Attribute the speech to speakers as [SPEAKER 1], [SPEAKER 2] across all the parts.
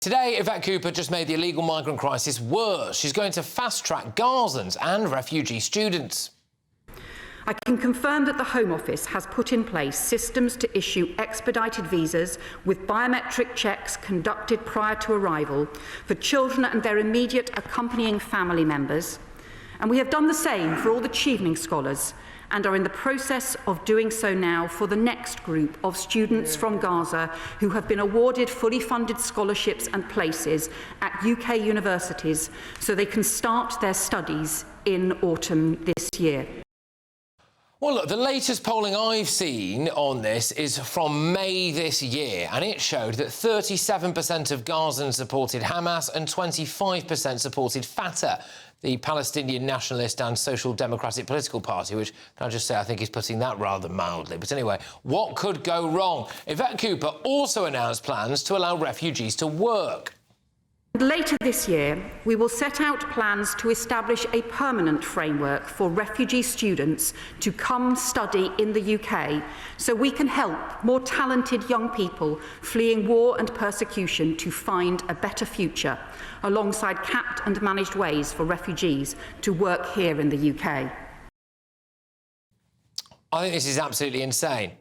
[SPEAKER 1] Today, Yvette Cooper just made the illegal migrant crisis worse. She's going to fast-track Gazans and refugee students.
[SPEAKER 2] I can confirm that the Home Office has put in place systems to issue expedited visas with biometric checks conducted prior to arrival for children and their immediate accompanying family members. And we have done the same for all the Chevening scholars and are in the process of doing so now for the next group of students from Gaza who have been awarded fully funded scholarships and places at UK universities so they can start their studies in autumn this year.
[SPEAKER 1] Well, look, the latest polling I've seen on this is from May this year, and it showed that 37% of Gazans supported Hamas and 25% supported Fatah, the Palestinian nationalist and social democratic political party, which, can I just say, I think is putting that rather mildly. But anyway, what could go wrong? Yvette Cooper also announced plans to allow refugees to work.
[SPEAKER 2] Later this year, we will set out plans to establish a permanent framework for refugee students to come study in the UK so we can help more talented young people fleeing war and persecution to find a better future, alongside capped and managed ways for refugees to work here in the UK.
[SPEAKER 1] I think this is absolutely insane.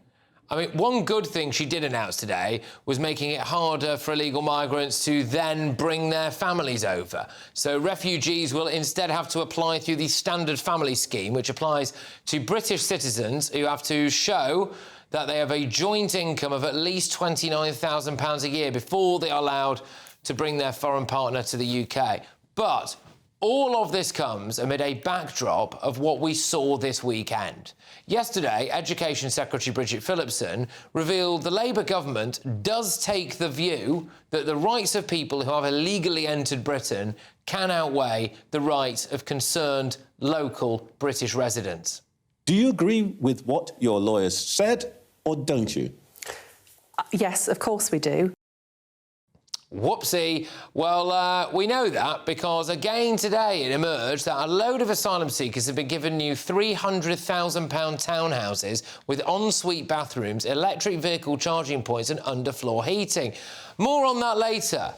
[SPEAKER 1] I mean, one good thing she did announce today was making it harder for illegal migrants to then bring their families over. So refugees will instead have to apply through the standard family scheme, which applies to British citizens who have to show that they have a joint income of at least £29,000 a year before they are allowed to bring their foreign partner to the UK. But all of this comes amid a backdrop of what we saw this weekend. Yesterday, Education Secretary Bridget Phillipson revealed the Labour government does take the view that the rights of people who have illegally entered Britain can outweigh the rights of concerned local British residents.
[SPEAKER 3] Do you agree with what your lawyers said, or don't you?
[SPEAKER 4] Yes, of course we do.
[SPEAKER 1] Whoopsie. Well, we know that because, again today, it emerged that a load of asylum seekers have been given new £300,000 townhouses with ensuite bathrooms, electric vehicle charging points and underfloor heating. More on that later.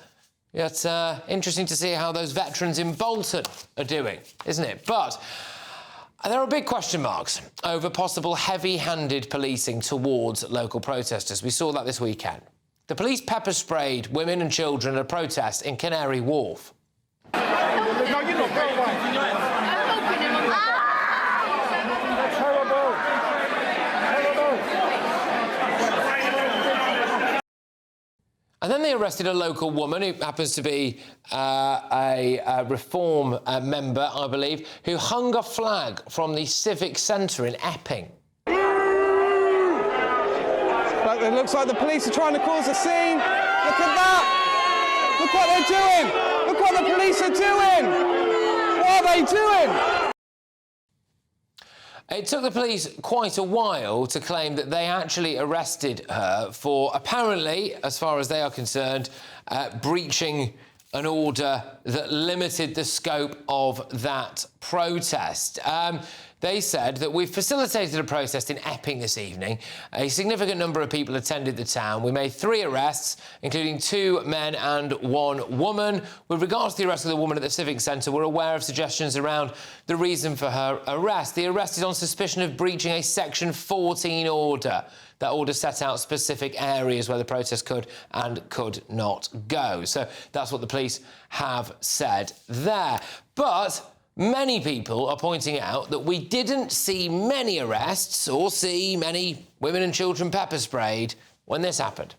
[SPEAKER 1] It's interesting to see how those veterans in Bolton are doing, isn't it? But there are big question marks over possible heavy-handed policing towards local protesters. We saw that this weekend. The police pepper-sprayed women and children at a protest in Canary Wharf. And then they arrested a local woman who happens to be a Reform member, I believe, who hung a flag from the Civic Centre in Epping.
[SPEAKER 5] It looks like the police are trying to cause a scene. Look at that! Look what they're doing! Look what the police are doing! What are they doing?
[SPEAKER 1] It took the police quite a while to claim that they actually arrested her for, apparently, as far as they are concerned, breaching an order that limited the scope of that protest. They said that we've facilitated a protest in Epping this evening. A significant number of people attended the town. We made 3 arrests, including 2 men and 1 woman. With regards to the arrest of the woman at the Civic Centre, we're aware of suggestions around the reason for her arrest. The arrest is on suspicion of breaching a Section 14 order. That order set out specific areas where the protest could and could not go. So that's what the police have said there. But many people are pointing out that we didn't see many arrests or see many women and children pepper sprayed when this happened.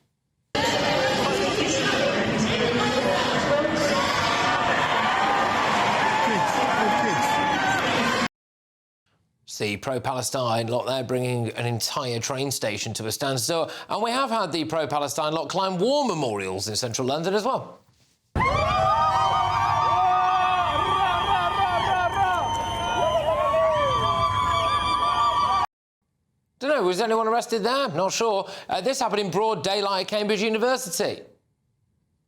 [SPEAKER 1] The pro-Palestine lot there bringing an entire train station to a standstill. And we have had the pro-Palestine lot climb war memorials in central London as well. Don't know, was anyone arrested there? Not sure. This happened in broad daylight at Cambridge University.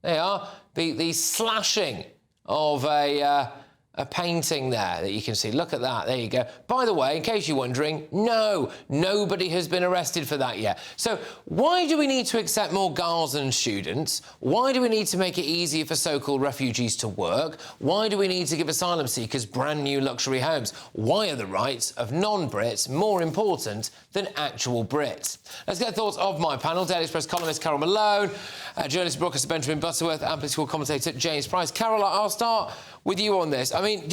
[SPEAKER 1] There you are, the slashing of a a painting there that you can see. Look at that. There you go. By the way, in case you're wondering, no, nobody has been arrested for that yet. So why do we need to accept more Gazan students? Why do we need to make it easier for so-called refugees to work? Why do we need to give asylum seekers brand new luxury homes? Why are the rights of non-Brits more important than actual Brits? Let's get the thoughts of my panel. Daily Express columnist Carol Malone, journalist and broadcaster Benjamin Butterworth and political commentator James Price. Carol, I'll start with you on this. I mean,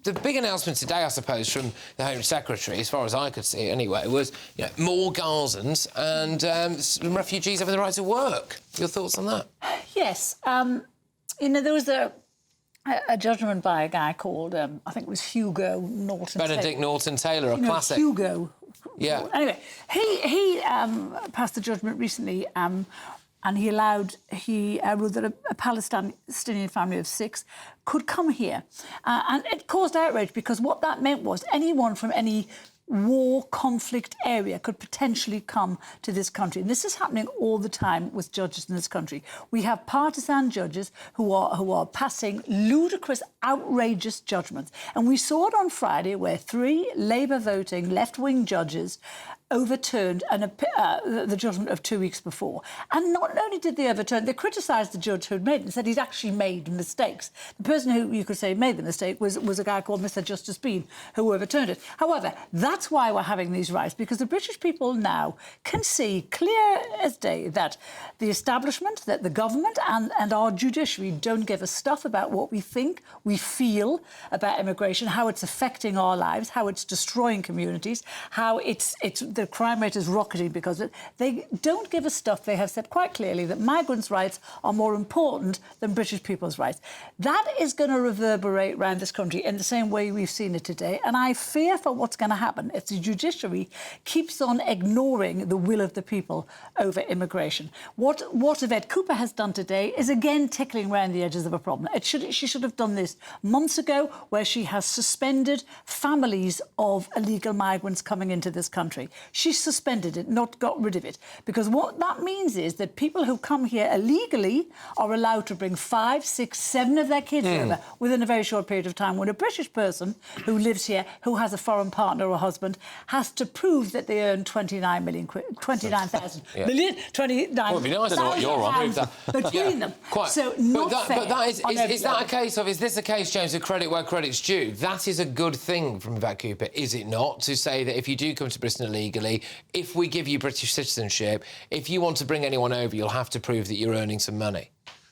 [SPEAKER 1] the big announcement today, I suppose, from the Home Secretary, as far as I could see anyway, was more Gazans and refugees having the right to work. Your thoughts on that?
[SPEAKER 6] Yes. There was a judgment by a guy called, I think it was Hugo Norton.
[SPEAKER 1] Benedict Norton Taylor, a classic.
[SPEAKER 6] Hugo.
[SPEAKER 1] Yeah.
[SPEAKER 6] Anyway, he passed a judgment recently, and he ruled that a Palestinian family of 6 could come here. And it caused outrage because what that meant was anyone from any war conflict area could potentially come to this country. And this is happening all the time with judges in this country. We have partisan judges who are passing ludicrous, outrageous judgments. And we saw it on Friday where 3 Labour voting left-wing judges overturned the judgment of 2 weeks before. And not only did they overturn, they criticised the judge who had made it and said he'd actually made mistakes. The person who you could say made the mistake was a guy called Mr Justice Bean, who overturned it. However, that's why we're having these rights, because the British people now can see clear as day that the establishment, that the government and our judiciary don't give a stuff about what we think, we feel about immigration, how it's affecting our lives, how it's destroying communities, how the crime rate is rocketing because of it. They don't give a stuff. They have said quite clearly that migrants' rights are more important than British people's rights. That is going to reverberate around this country in the same way we've seen it today. And I fear for what's going to happen if the judiciary keeps on ignoring the will of the people over immigration. What Yvette Cooper has done today is again tickling around the edges of a problem. She should have done this months ago, where she has suspended families of illegal migrants coming into this country. She suspended it, not got rid of it. Because what that means is that people who come here illegally are allowed to bring 5, 6, 7 of their kids over within a very short period of time, when a British person who lives here, who has a foreign partner or husband, has to prove that they earn 29 million quid, 29,000 million, 29,000
[SPEAKER 1] well, it'd be nice to know what you're on.
[SPEAKER 6] Between them.
[SPEAKER 1] Quite.
[SPEAKER 6] So not fair.
[SPEAKER 1] But that is this a case, James, of credit where credit's due? That is a good thing from Yvette Cooper, is it not, to say that if you do come to Britain illegally, if we give you British citizenship, if you want to bring anyone over, you'll have to prove that you're earning some money.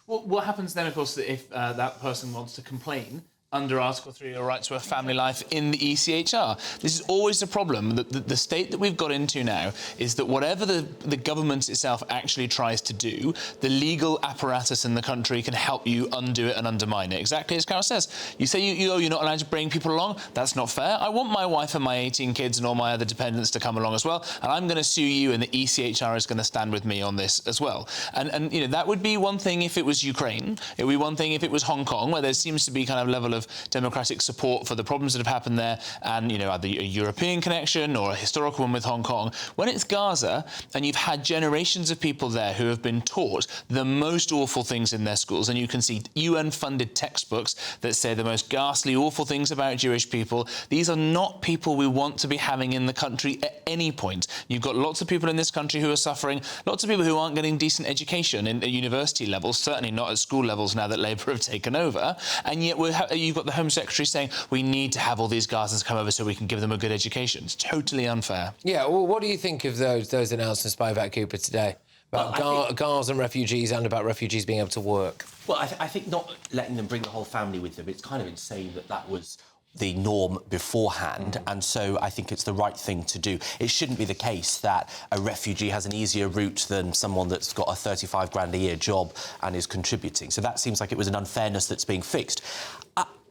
[SPEAKER 7] Well, what happens then, of course, if that person wants to complain under Article 3, a right to a family life in the ECHR? This is always the problem. The state that we've got into now is that whatever the government itself actually tries to do, the legal apparatus in the country can help you undo it and undermine it. Exactly as Carol says. You say you're not allowed to bring people along. That's not fair. I want my wife and my 18 kids and all my other dependents to come along as well, and I'm going to sue you, and the ECHR is going to stand with me on this as well. And that would be one thing if it was Ukraine. It would be one thing if it was Hong Kong, where there seems to be kind of level of democratic support for the problems that have happened there, and either a European connection or a historical one with Hong Kong. When it's Gaza, and you've had generations of people there who have been taught the most awful things in their schools, and you can see UN-funded textbooks that say the most ghastly, awful things about Jewish people, these are not people we want to be having in the country at any point. You've got lots of people in this country who are suffering, lots of people who aren't getting decent education at university levels, certainly not at school levels now that Labour have taken over, and yet you've got the Home Secretary saying we need to have all these Gazans come over so we can give them a good education. It's totally unfair.
[SPEAKER 1] Yeah, well, what do you think of those announcements by Yvette Cooper today about Gazan refugees and about refugees being able to work?
[SPEAKER 8] Well, I think not letting them bring the whole family with them, it's kind of insane that was the norm beforehand, and so I think it's the right thing to do. It shouldn't be the case that a refugee has an easier route than someone that's got a 35 grand a year job and is contributing. So that seems like it was an unfairness that's being fixed.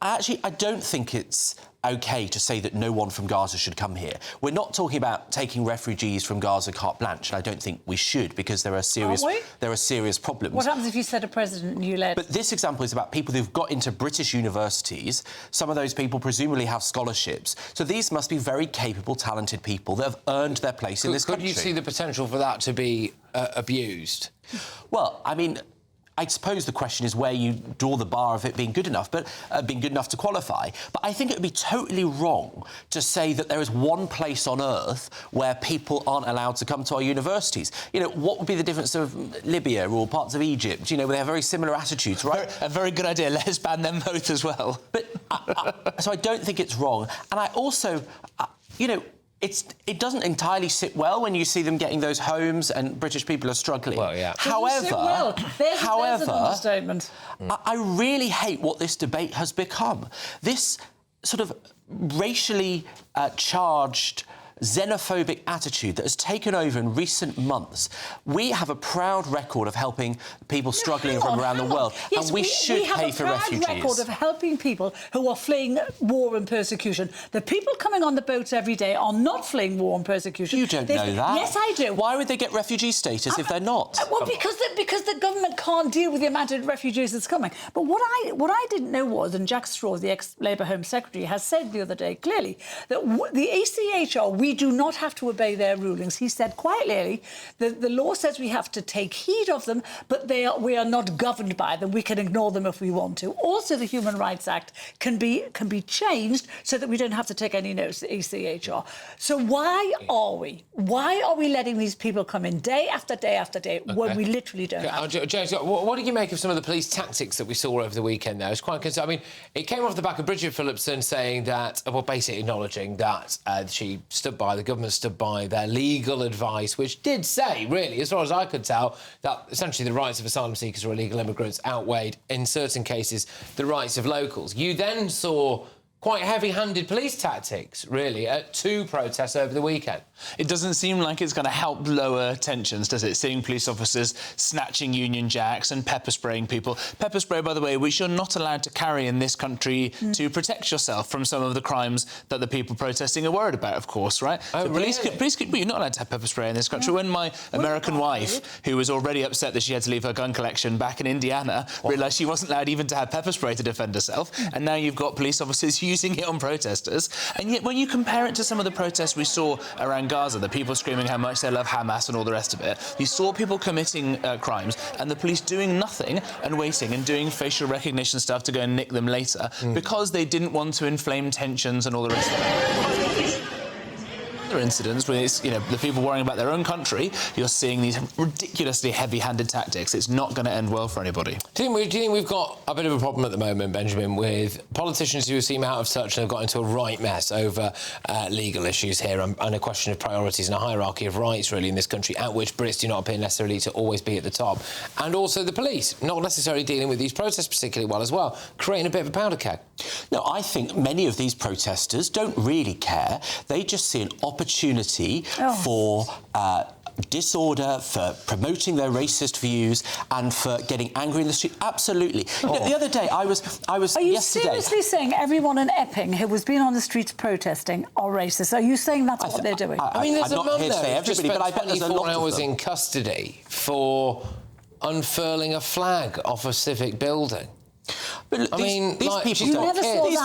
[SPEAKER 8] I don't think it's OK to say that no one from Gaza should come here. We're not talking about taking refugees from Gaza carte blanche, and I don't think we should, because there are serious problems.
[SPEAKER 6] What happens if you set a president and you let...
[SPEAKER 8] But this example is about people who've got into British universities. Some of those people presumably have scholarships. So these must be very capable, talented people that have earned their place in this country.
[SPEAKER 1] Could you see the potential for that to be abused?
[SPEAKER 8] Well, I mean, I suppose the question is where you draw the bar of it being good enough, but being good enough to qualify. But I think it would be totally wrong to say that there is one place on earth where people aren't allowed to come to our universities. You know, what would be the difference of Libya or parts of Egypt, you know, where they have very similar attitudes, right?
[SPEAKER 7] A very good idea. Let us ban them both as well.
[SPEAKER 8] But so I don't think it's wrong. And I also, you know, it doesn't entirely sit well when you see them getting those homes and British people are struggling.
[SPEAKER 1] Well, yeah.
[SPEAKER 8] However,
[SPEAKER 6] There's an understatement.
[SPEAKER 8] I really hate what this debate has become. This sort of racially charged xenophobic attitude that has taken over in recent months. We have a proud record of helping people struggling from around the world,
[SPEAKER 6] yes,
[SPEAKER 8] and we should pay for refugees.
[SPEAKER 6] We have a proud record of helping people who are fleeing war and persecution. The people coming on the boats every day are not fleeing war and persecution.
[SPEAKER 8] You don't know that.
[SPEAKER 6] Yes, I do.
[SPEAKER 8] Why would they get refugee status if they're not?
[SPEAKER 6] Well, because the government can't deal with the amount of refugees that's coming. But what I didn't know was, and Jack Straw, the ex-Labour Home Secretary, has said the other day clearly that the ECHR, we do not have to obey their rulings. He said quite clearly that the law says we have to take heed of them, but we are not governed by them. We can ignore them if we want to. Also, the Human Rights Act can be changed so that we don't have to take any notice of the ECHR. So why are we letting these people come in day after day after day when we literally don't have to?
[SPEAKER 1] James, what did you make of some of the police tactics that we saw over the weekend there? It's quite concerned. I mean, it came off the back of Bridget Phillipson saying that, well, basically acknowledging that the government stood by their legal advice, which did say, really, as far as I could tell, that essentially the rights of asylum seekers or illegal immigrants outweighed, in certain cases, the rights of locals. You then saw quite heavy-handed police tactics, really, at 2 protests over the weekend.
[SPEAKER 7] It doesn't seem like it's going to help lower tensions, does it? Seeing police officers snatching Union Jacks and pepper spraying people. Pepper spray, by the way, which you're not allowed to carry in this country to protect yourself from some of the crimes that the people protesting are worried about, of course, right?
[SPEAKER 1] Oh,
[SPEAKER 7] so
[SPEAKER 1] really?
[SPEAKER 7] you're not allowed to have pepper spray in this country. When my American wife, who was already upset that she had to leave her gun collection back in Indiana, realised she wasn't allowed even to have pepper spray to defend herself, and now you've got police officers using it on protesters. And yet, when you compare it to some of the protests we saw around Gaza, the people screaming how much they love Hamas and all the rest of it, you saw people committing crimes and the police doing nothing and waiting and doing facial recognition stuff to go and nick them later because they didn't want to inflame tensions and all the rest of it. Other incidents where it's, you know, the people worrying about their own country, you're seeing these ridiculously heavy-handed tactics. It's not going to end well for anybody.
[SPEAKER 1] Do you think we've got a bit of a problem at the moment, Benjamin, with politicians who seem out of touch and have got into a right mess over legal issues here and a question of priorities and a hierarchy of rights, really, in this country, at which Brits do not appear necessarily to always be at the top. And also the police, not necessarily dealing with these protests particularly well as well, creating a bit of a powder keg.
[SPEAKER 8] No, I think many of these protesters don't really care. They just see an opportunity for disorder, for promoting their racist views and for getting angry in the street. Absolutely. You know, the other day, I was
[SPEAKER 6] Are you
[SPEAKER 8] yesterday...
[SPEAKER 6] seriously saying everyone in Epping who was being on the streets protesting are racist? Are you saying that's what they're doing?
[SPEAKER 1] I mean, there's
[SPEAKER 8] I'm
[SPEAKER 1] a
[SPEAKER 8] not
[SPEAKER 1] mum
[SPEAKER 8] here to say
[SPEAKER 1] there who just
[SPEAKER 8] everybody,
[SPEAKER 1] spent
[SPEAKER 8] but I bet there's a
[SPEAKER 1] 24
[SPEAKER 8] lot of
[SPEAKER 1] hours
[SPEAKER 8] them.
[SPEAKER 1] in custody for unfurling a flag off a civic building.
[SPEAKER 8] But look, these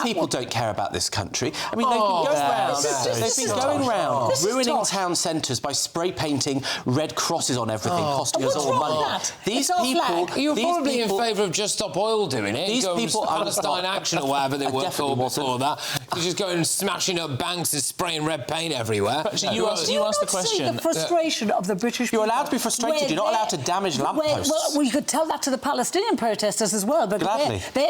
[SPEAKER 8] people don't care about this country. I mean, they've been going round ruining town centres by spray painting red crosses on everything, costing us all money.
[SPEAKER 1] These people, you're probably in favour of Just Stop Oil doing it.
[SPEAKER 8] These people,
[SPEAKER 1] Palestine Action or whatever they were called before that. You're just going and smashing up banks and spraying red paint everywhere.
[SPEAKER 7] You asked the question.
[SPEAKER 6] The frustration of the British people.
[SPEAKER 8] You're allowed to be frustrated. You're not allowed to damage lampposts.
[SPEAKER 6] Well, we could tell that to the Palestinian protesters as well, but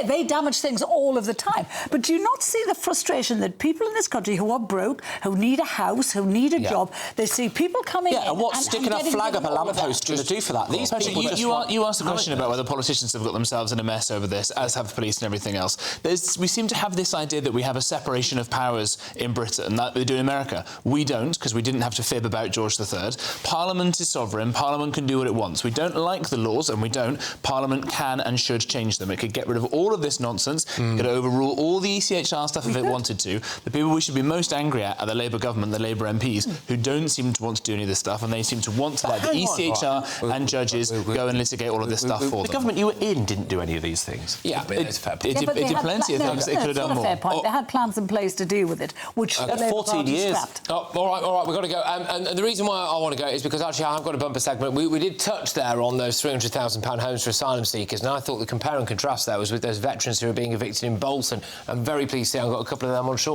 [SPEAKER 6] they damage things all of the time. But do you not see the frustration that people in this country who are broke, who need a house, who need a job, they see people coming in...
[SPEAKER 8] and what's sticking a flag up a lamppost going to do for that? These people
[SPEAKER 7] you asked the question about whether politicians have got themselves in a mess over this, as have police and everything else. We seem to have this idea that we have a separation of powers in Britain, that they do in America. We don't, because we didn't have to fib about George III. Parliament is sovereign. Parliament can do what it wants. We don't like the laws, and we don't. Parliament can and should change them. It could get rid of all of this nonsense. It could overrule all the ECHR stuff if it wanted to. The people we should be most angry at are the Labour government, the Labour MPs, who don't seem to want to do any of this stuff, and they seem to want to let the ECHR and judges go and litigate all of this stuff for them.
[SPEAKER 8] The government you were in didn't do any of these things.
[SPEAKER 1] Yeah, but it's fair point.
[SPEAKER 7] It did plenty of things they could have done more.
[SPEAKER 6] Fair point. They had plans in place to deal with it, which the Labour
[SPEAKER 8] 14
[SPEAKER 6] Party
[SPEAKER 8] years.
[SPEAKER 6] scrapped.
[SPEAKER 1] Oh, all right, we've got to go. And the reason why I want to go is because actually I've got a bumper segment. We did touch there on those £300,000 homes for asylum seekers, and I thought the compare and contrast there was with those veterans who are being evicted in Bolton. I'm very pleased to say I've got a couple of them on shortly.